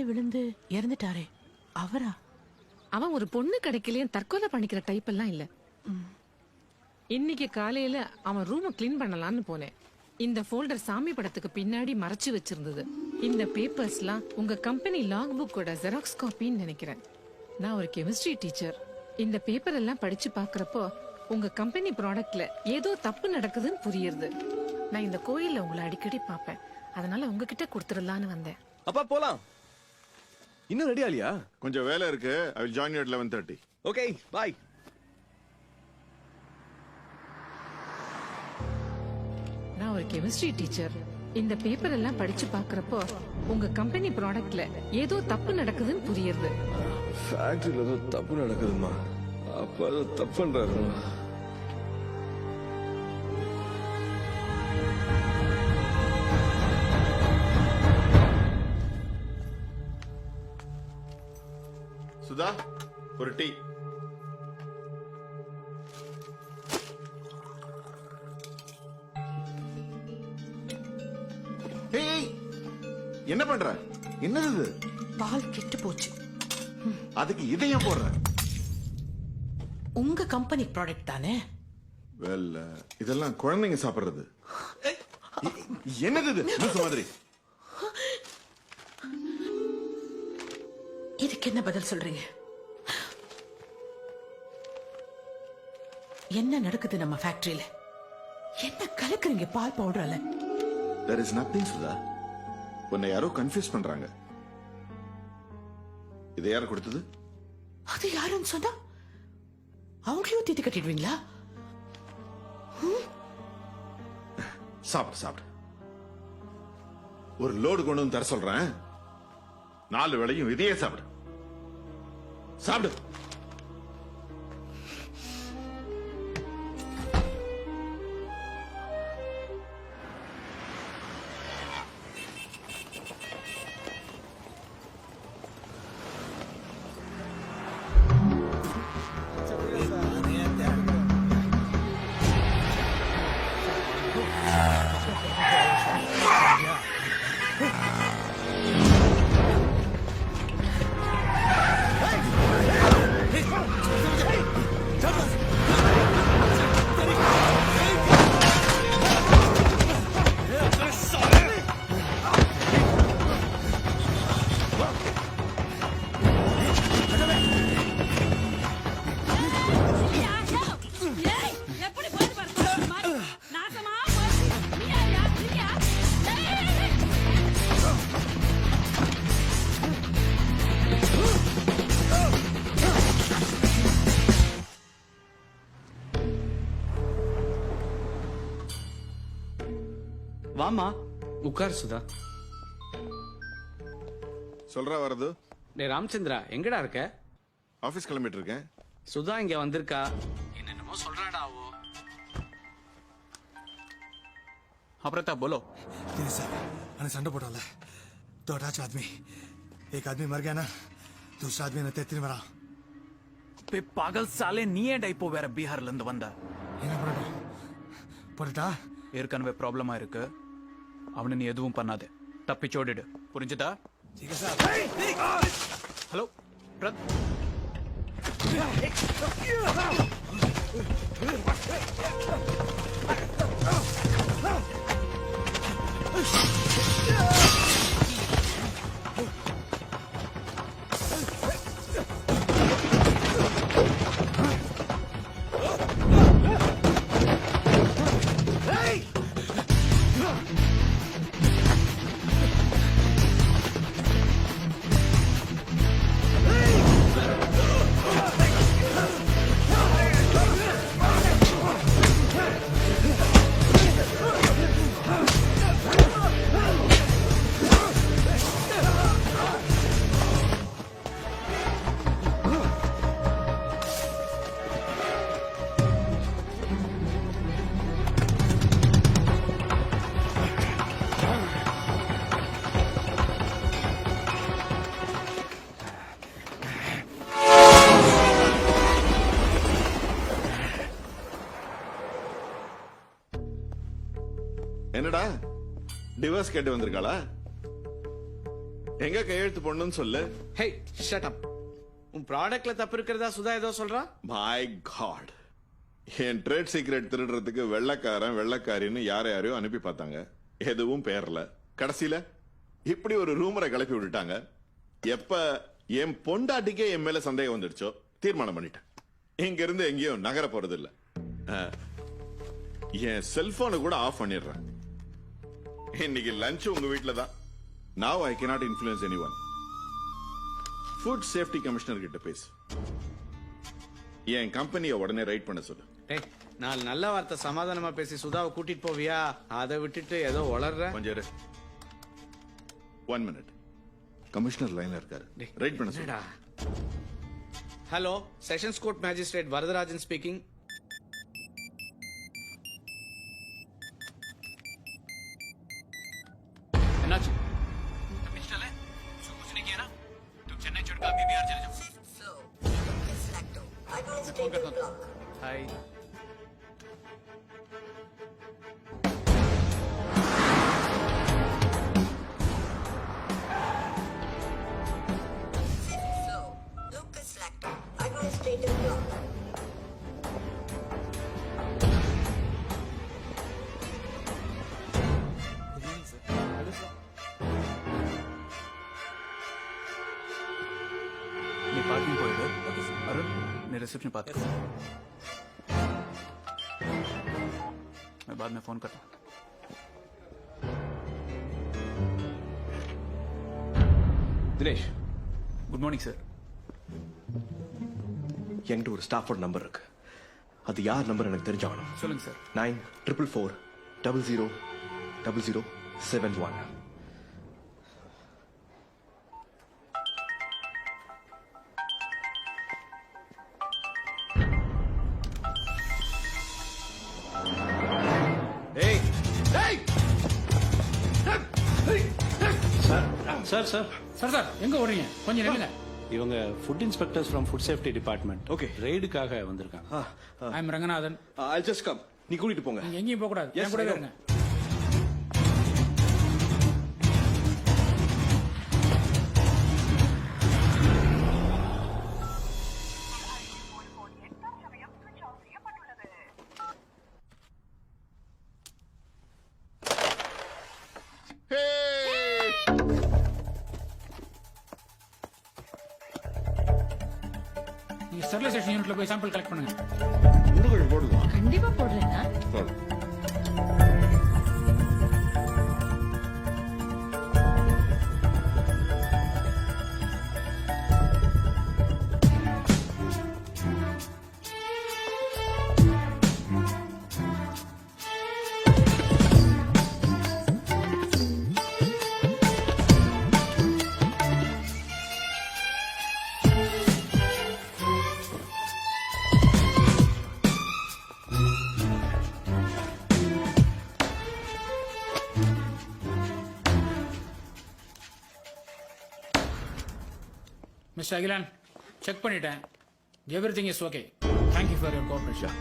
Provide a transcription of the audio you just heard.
கீழே விழுந்து இறந்துட்டாரே அவரா? அவன் ஒரு பொண்ணு கிடைக்கலையும் தற்கொலை பண்ணிக்கிற டைப் எல்லாம் இல்ல. இன்னைக்கு காலையில அவன் ரூம கிளீன் பண்ணலாம்னு போனேன். இந்த ஃபோல்டர் சாமி படத்துக்கு பின்னாடி மறைச்சு வச்சிருந்தது. இந்த பேப்பர்ஸ்லாம் உங்க கம்பெனி லாக் புக்கோட ஜெராக்ஸ் காப்பின்னு நினைக்கிறேன். நான் ஒரு கெமிஸ்ட்ரி டீச்சர். இந்த பேப்பர் எல்லாம் படிச்சு பாக்குறப்போ உங்க கம்பெனி ப்ராடக்ட்ல ஏதோ தப்பு நடக்குதுன்னு புரியுது. நான் இந்த கோயில்ல உங்களை அடிக்கடி பாப்பேன், அதனால உங்ககிட்ட கொடுத்துடலான்னு வந்தேன். அப்பா போலாம். இன்னும் ரெடி ஆலியா? கொஞ்சம் வேலை இருக்கு. I will join you at 11:30. Okay bye. நான் ஒரு கெமிஸ்ட்ரி டீச்சர். இந்த பேப்பர் எல்லாம் படிச்சு பாக்குறப்போ உங்க கம்பெனி ப்ராடக்ட்ல ஏதோ தப்பு நடக்குதுன்னு புரியுது. ஃபேக்டரியில ஏதோ தப்பு நடக்குதுமா. அப்பா ஏதோ தப்பு பண்றாரு. சுதா, ஒரு டீ. ஏய், என்ன பண்ற? என்னது இது? பால் கெட்டு போச்சு. அதுக்கு இதையும் போடுற? உங்க கம்பெனி ப்ராடக்ட் தானே? வெல், இதெல்லாம் குழந்தைங்க சாப்பிடுறது. என்னது இது? லூசு மாதிரி. இதுக்கு என்ன பதில் சொல்றீங்க? என்ன நடக்குது நம்ம ஃபேக்டரியில? என்ன கலக்குறீங்க பால் பவுடர்ல? There is nothing, Sudha. உன்னை யாரோ கன்ஃபியூஸ் பண்றாங்க. இதை யார் கொடுத்தது? அது யாருன்னு சொன்னா அவங்களையும் தீத்து கட்டிடுவீங்களா? சாப்பிடு சாப்பிடு. ஒரு லோடு கொண்டு வந்து தர சொல்றேன். 4 வேளையும் இதையே சாப்பிடு. சாப்பிடு. வாமா உட்கார் சுதா. சொல்றா வரது. டே ராமச்சந்திரா, எங்கடா இருக்க? ஆபீஸ் கிளம்பிட்டு இருக்கேன். சுதா இங்க வந்திருக்கா, என்னென்னமோ சொல்றாடா. प्रताप बोलो। सर संडे पोटाल तो अटैच आदमी, एक आदमी मर गया ना, दूसरा आदमी ने तेत्री मरा. पागल साले நீ ஏன்டா இப்போ வேற பீகார்ல இருந்து வந்த? என்ன பண்ணட்டும்? போடட்டா? ஏற்கனவே ப்ராப்ளமா இருக்கு. அவனை நீ எதுவும் பண்ணாதே, தப்பிச்சோடிடு. புரிஞ்சுதா? ठीक है सर. हेलो என்னடா டிவோர்ஸ் கேட்டு வந்திருக்காளா? எங்க கையெழுத்து போடணும்னு சொல்லு. Hey shut up. உன் ப்ராடக்ட்ல தப்பு இருக்கிறதா சுதா ஏதோ சொல்றா? மை காட், என் ட்ரேட் சீக்ரெட் திருடுறதுக்கு வெள்ளக்காரின்னு யாரையோ அனுப்பி பார்த்தாங்க. எதுவும் பேரல. கடைசியில இப்படி ஒரு ரூமரை கிளப்பி விட்டுட்டாங்க. எப்ப என் பொண்டாட்டிக்கே என் மேல சந்தேகம் வந்துடுச்சோ தீர்மானம் பண்ணிட்டேன். இங்க இருந்து எங்கேயும் நகர போறது இல்ல. என் செல்போனை கூட ஆஃப் பண்ணிடுறேன். இன்னைக்கு லஞ்ச் உங்க வீட்டுல தான். Now I cannot influence anyone. Food safety commissioner கிட்ட பேசு. என் கம்பெனியை உடனே ரைட் பண்ண சொல்லு. டேய், நாலு நல்ல வார்த்தை சமாதானமா பேசி சுதாவை கூட்டிட்டு போவியா? அதை விட்டுட்டு ஏதோ வளர்ற. கொஞ்சம் இரு. 1 minute. கமிஷனர் லைன்ல இருக்காரு. ரைட் பண்ண சொல்லு. Hello, sessions court magistrate Varadarajan speaking. एनाची तपिस्टले सो कुछ नहीं किया ना? तुम चेन्नई छोड़ के अभी बिहार चले जाओ. फोन करता हूं. हाय. நீ பார்க்கிங் போயிடு. அருண், நீ रिसेप्शन बात कर. मैं बाद में फोन करता हूँ. Dinesh, good morning sir. என்கிட்ட ஒரு ஸ்டாஃபோட நம்பர் இருக்கு. அது யார் நம்பர் எனக்கு தெரிஞ்சாகணும். சொல்லுங்க sir. 9444000071. Sir sir sir sir எங்க ஓடுறீங்க? கொஞ்சம் நில்லுங்க. இவங்க food inspectors from food safety department. Okay. ரெய்டுக்காக வந்திருக்காங்க. I am Ranganathan. I'll just come. நீ கூட்டிட்டு போங்க. நீங்க எங்கேயும் போக கூடாது. Yes, என் கூடவே I know. இருங்க. நீங்க ஸ்டெரிலைசேஷன் யூனிட்ல போய் சாம்பிள் கலெக்ட் பண்ணுங்க. உடுகள் போடுவா. கண்டிப்பா போடுறேன்னா போடு. மிஸ்டர் அகிலான், செக் பண்ணிட்டேன். Everything is okay. Thank you for your cooperation.